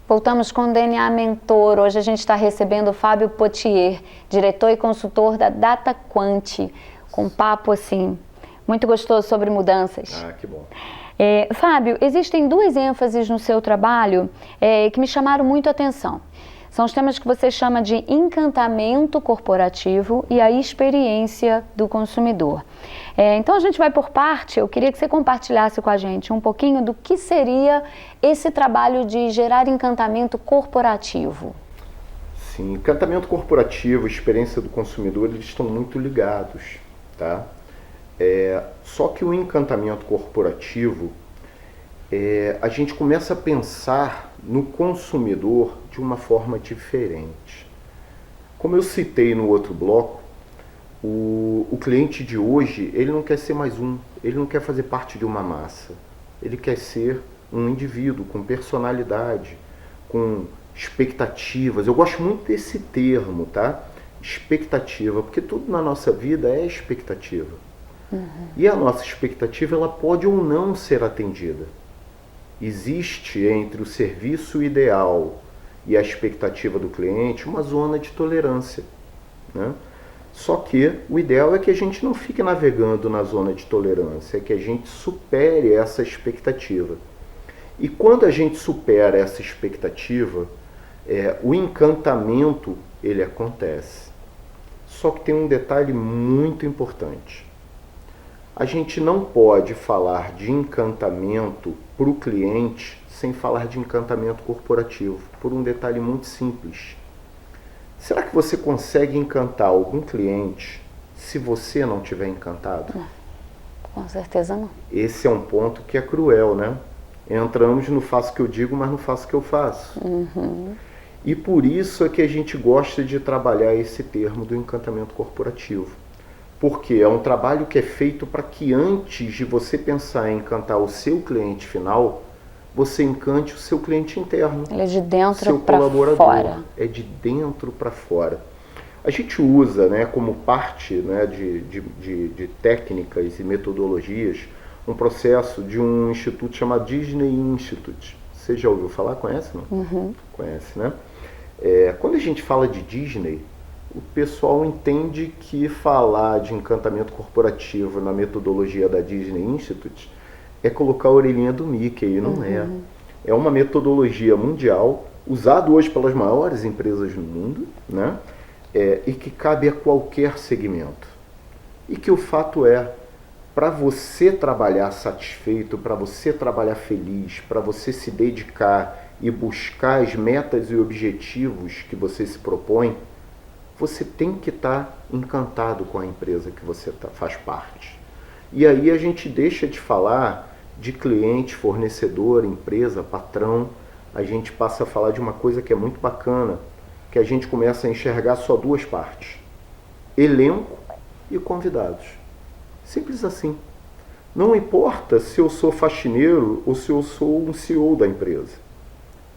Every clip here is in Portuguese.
Voltamos com o DNA Mentor. Hoje a gente está recebendo o Fábio Potier, diretor e consultor da DataQuant, com um papo assim, muito gostoso sobre mudanças. Ah, que bom. Fábio, existem duas ênfases no seu trabalho que me chamaram muito a atenção. São os temas que você chama de encantamento corporativo e a experiência do consumidor. Então a gente vai por parte. Eu queria que você compartilhasse com a gente um pouquinho do que seria esse trabalho de gerar encantamento corporativo. Sim, encantamento corporativo e experiência do consumidor, eles estão muito ligados, tá? Só que o encantamento corporativo, a gente começa a pensar no consumidor de uma forma diferente. Como eu citei no outro bloco, o cliente de hoje, ele não quer ser mais um, ele não quer fazer parte de uma massa. Ele quer ser um indivíduo com personalidade, com expectativas. Eu gosto muito desse termo, tá? Expectativa, porque tudo na nossa vida é expectativa. E a nossa expectativa, ela pode ou não ser atendida. Existe entre o serviço ideal e a expectativa do cliente uma zona de tolerância, né? Só que o ideal é que a gente não fique navegando na zona de tolerância, é que a gente supere essa expectativa. E quando a gente supera essa expectativa, o encantamento ele acontece. Só que tem um detalhe muito importante. A gente não pode falar de encantamento para o cliente sem falar de encantamento corporativo, por um detalhe muito simples. Será que você consegue encantar algum cliente se você não estiver encantado? Não, com certeza não. Esse é um ponto que é cruel, né? Entramos no faço o que eu digo, mas não faço o que eu faço. E por isso é que a gente gosta de trabalhar esse termo do encantamento corporativo. Porque é um trabalho que é feito para que antes de você pensar em encantar o seu cliente final, você encante o seu cliente interno. Ele é de dentro para fora. É de dentro para fora. A gente usa, né, como parte, né, de técnicas e metodologias um processo de um instituto chamado Disney Institute. Você já ouviu falar? Conhece, não? Conhece, né? Quando a gente fala de Disney, o pessoal entende que falar de encantamento corporativo na metodologia da Disney Institute é colocar a orelhinha do Mickey, e não é. É uma metodologia mundial, usada hoje pelas maiores empresas no mundo, né? E que cabe a qualquer segmento. E que o fato para você trabalhar satisfeito, para você trabalhar feliz, para você se dedicar e buscar as metas e objetivos que você se propõe, você tem que estar encantado com a empresa que você faz parte. E aí a gente deixa de falar de cliente, fornecedor, empresa, patrão. A gente passa a falar de uma coisa que é muito bacana, que a gente começa a enxergar só duas partes: elenco e convidados. Simples assim. Não importa se eu sou faxineiro ou se eu sou um CEO da empresa.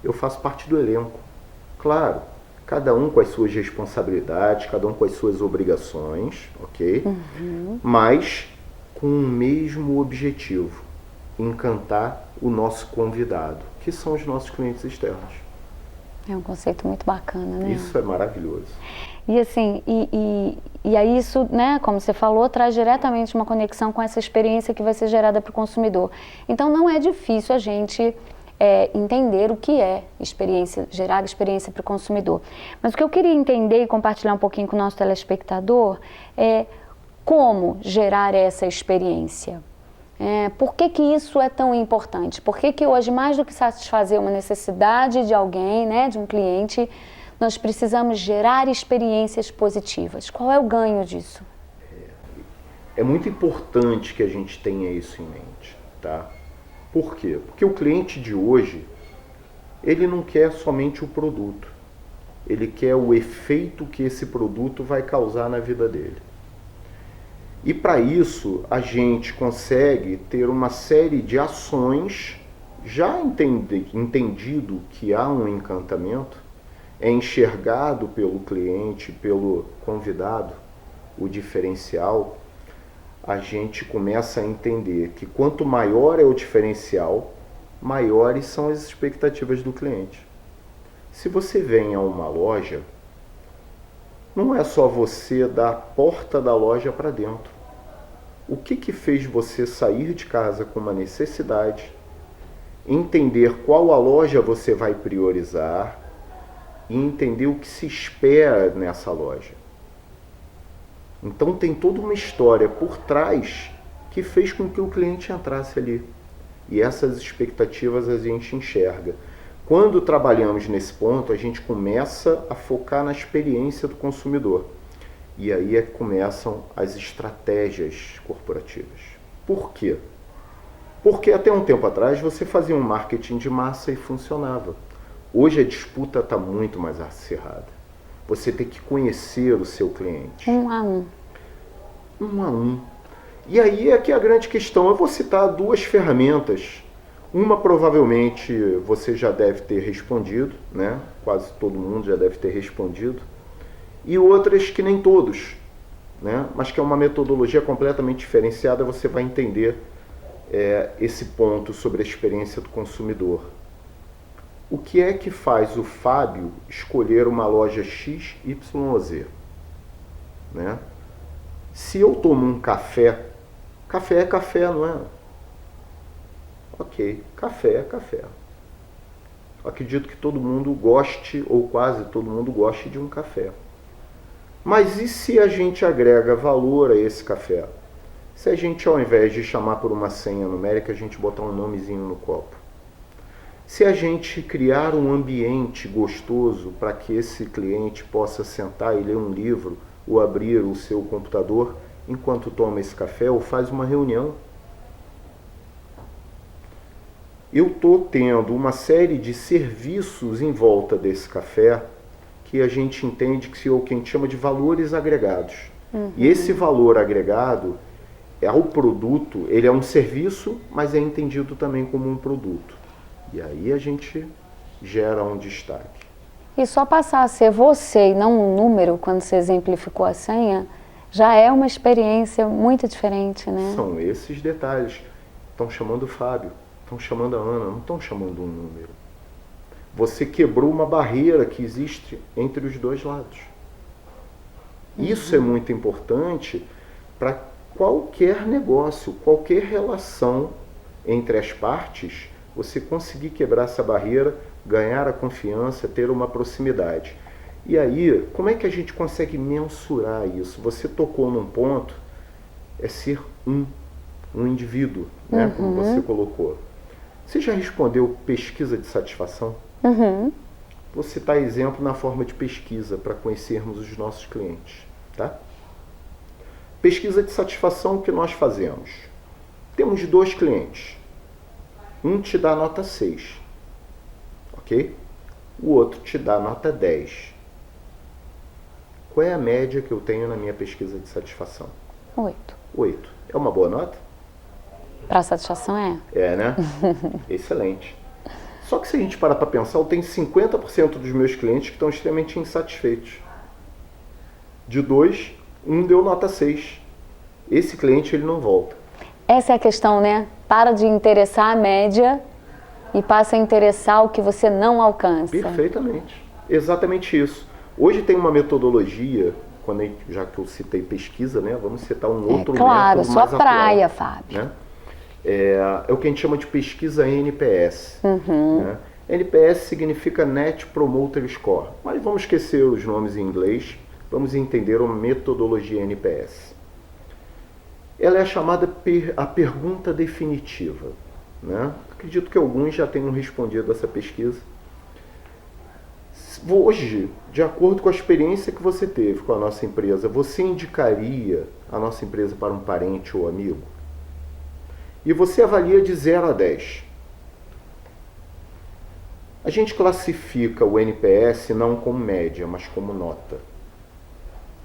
Eu faço parte do elenco. Claro, cada um com as suas responsabilidades, cada um com as suas obrigações, ok? Mas com o mesmo objetivo: encantar o nosso convidado, que são os nossos clientes externos. É um conceito muito bacana, né? Isso é maravilhoso. E assim, e aí isso, né, como você falou, traz diretamente uma conexão com essa experiência que vai ser gerada para o consumidor. Então não é difícil a gente entender o que é experiência, gerar experiência para o consumidor. Mas o que eu queria entender e compartilhar um pouquinho com o nosso telespectador é como gerar essa experiência. Por que isso é tão importante? Por que hoje, mais do que satisfazer uma necessidade de alguém, né, de um cliente, nós precisamos gerar experiências positivas? Qual é o ganho disso? É muito importante que a gente tenha isso em mente, tá? Por quê? Porque o cliente de hoje, ele não quer somente o produto. Ele quer o efeito que esse produto vai causar na vida dele. E para isso, a gente consegue ter uma série de ações, já entendido que há um encantamento, é enxergado pelo cliente, pelo convidado, o diferencial. A gente começa a entender que quanto maior é o diferencial, maiores são as expectativas do cliente. Se você vem a uma loja, não é só você da porta da loja para dentro. O que fez você sair de casa com uma necessidade, entender qual a loja você vai priorizar e entender o que se espera nessa loja. Então tem toda uma história por trás que fez com que o cliente entrasse ali. E essas expectativas a gente enxerga. Quando trabalhamos nesse ponto, a gente começa a focar na experiência do consumidor. E aí é que começam as estratégias corporativas. Por quê? Porque até um tempo atrás você fazia um marketing de massa e funcionava. Hoje a disputa está muito mais acirrada. Você tem que conhecer o seu cliente. Um a um. Um a um. E aí é que a grande questão. Eu vou citar duas ferramentas. Uma provavelmente você já deve ter respondido, né? Quase todo mundo já deve ter respondido. E outras que nem todos, né? Mas que é uma metodologia completamente diferenciada, você vai entender esse ponto sobre a experiência do consumidor. O que é que faz o Fábio escolher uma loja X, Y ou Z? Né? Se eu tomo um café, café é café, não é? Ok, café é café. Acredito que todo mundo goste, ou quase todo mundo goste de um café. Mas e se a gente agrega valor a esse café? Se a gente, ao invés de chamar por uma senha numérica, a gente botar um nomezinho no copo? Se a gente criar um ambiente gostoso para que esse cliente possa sentar e ler um livro ou abrir o seu computador enquanto toma esse café ou faz uma reunião? Eu estou tendo uma série de serviços em volta desse café que a gente entende que o que a gente chama de valores agregados. E esse valor agregado ao produto, ele é um serviço, mas é entendido também como um produto. E aí a gente gera um destaque. E só passar a ser você e não um número, quando você exemplificou a senha, já é uma experiência muito diferente, né? São esses detalhes. Estão chamando o Fábio, estão chamando a Ana, não estão chamando um número. Você quebrou uma barreira que existe entre os dois lados. Isso é muito importante para qualquer negócio, qualquer relação entre as partes, você conseguir quebrar essa barreira, ganhar a confiança, ter uma proximidade. E aí, como é que a gente consegue mensurar isso? Você tocou num ponto, é ser um indivíduo, né, como você colocou. Você já respondeu pesquisa de satisfação? Vou citar exemplo na forma de pesquisa para conhecermos os nossos clientes, tá? Pesquisa de satisfação que nós fazemos. Temos 2 clientes. Um te dá nota 6, ok? O outro te dá nota 10. Qual é a média que eu tenho na minha pesquisa de satisfação? 8. 8. É uma boa nota? Para satisfação é. É, né? Excelente. Só que se a gente parar para pensar, eu tenho 50% dos meus clientes que estão extremamente insatisfeitos. De 2, um deu nota 6. Esse cliente, ele não volta. Essa é a questão, né? Para de interessar a média e passa a interessar o que você não alcança. Perfeitamente. Exatamente isso. Hoje tem uma metodologia, já que eu citei pesquisa, né? Vamos citar um outro método claro, mais sua praia, atual, Fábio. né? É o que a gente chama de pesquisa NPS. Né? NPS significa Net Promoter Score. Mas vamos esquecer os nomes em inglês, vamos entender uma metodologia NPS. Ela é chamada a pergunta definitiva. Né? Acredito que alguns já tenham respondido essa pesquisa. Hoje, de acordo com a experiência que você teve com a nossa empresa, você indicaria a nossa empresa para um parente ou amigo? E você avalia de 0 a 10. A gente classifica o NPS não como média, mas como nota.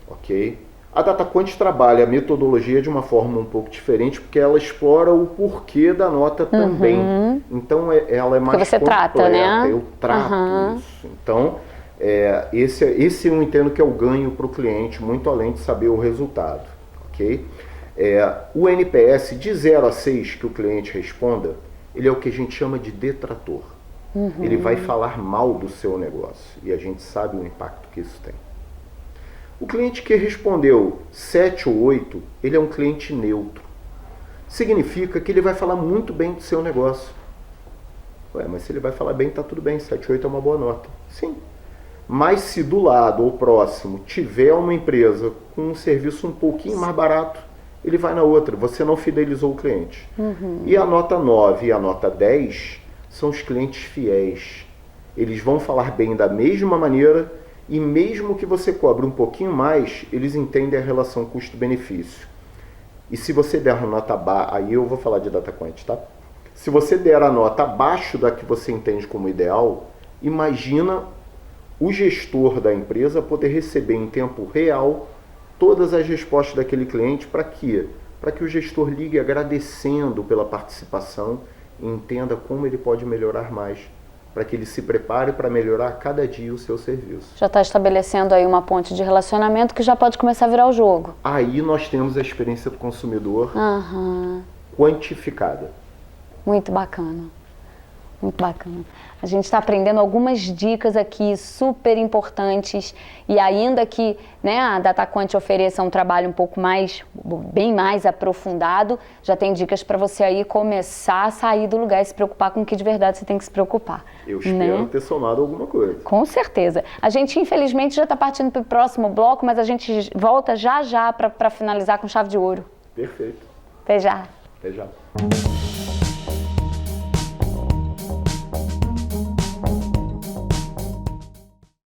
Ok? A DataQuant trabalha a metodologia de uma forma um pouco diferente, porque ela explora o porquê da nota também. Então, ela é mais porque você completa. trata, né? Eu trato isso. Então, esse eu entendo que é o ganho para o cliente, muito além de saber o resultado. Ok? O NPS de 0 a 6 que o cliente responda, ele é o que a gente chama de detrator. Ele vai falar mal do seu negócio e a gente sabe o impacto que isso tem. O cliente que respondeu 7 ou 8, ele é um cliente neutro. Significa que ele vai falar muito bem do seu negócio. Ué, mas se ele vai falar bem, tá tudo bem, 7 ou 8 é uma boa nota. Sim. Mas se do lado ou próximo tiver uma empresa com um serviço um pouquinho mais barato, ele vai na outra. Você não fidelizou o cliente. E a nota 9 e a nota 10 são os clientes fiéis. Eles vão falar bem da mesma maneira e mesmo que você cobre um pouquinho mais, eles entendem a relação custo-benefício. E se você der a nota baixa, aí eu vou falar de DataQuant, tá? Se você der a nota abaixo da que você entende como ideal, imagina o gestor da empresa poder receber em tempo real todas as respostas daquele cliente. Para quê? Para que o gestor ligue agradecendo pela participação e entenda como ele pode melhorar mais, para que ele se prepare para melhorar a cada dia o seu serviço. Já está estabelecendo aí uma ponte de relacionamento que já pode começar a virar o jogo. Aí nós temos a experiência do consumidor quantificada. Muito bacana. Muito bacana. A gente está aprendendo algumas dicas aqui super importantes e ainda que, né, a DataQuant ofereça um trabalho um pouco mais, bem mais aprofundado, já tem dicas para você aí começar a sair do lugar e se preocupar com o que de verdade você tem que se preocupar. Eu espero ter somado alguma coisa. Com certeza. A gente, infelizmente, já está partindo para o próximo bloco, mas a gente volta já para finalizar com chave de ouro. Perfeito. Até já. Até já.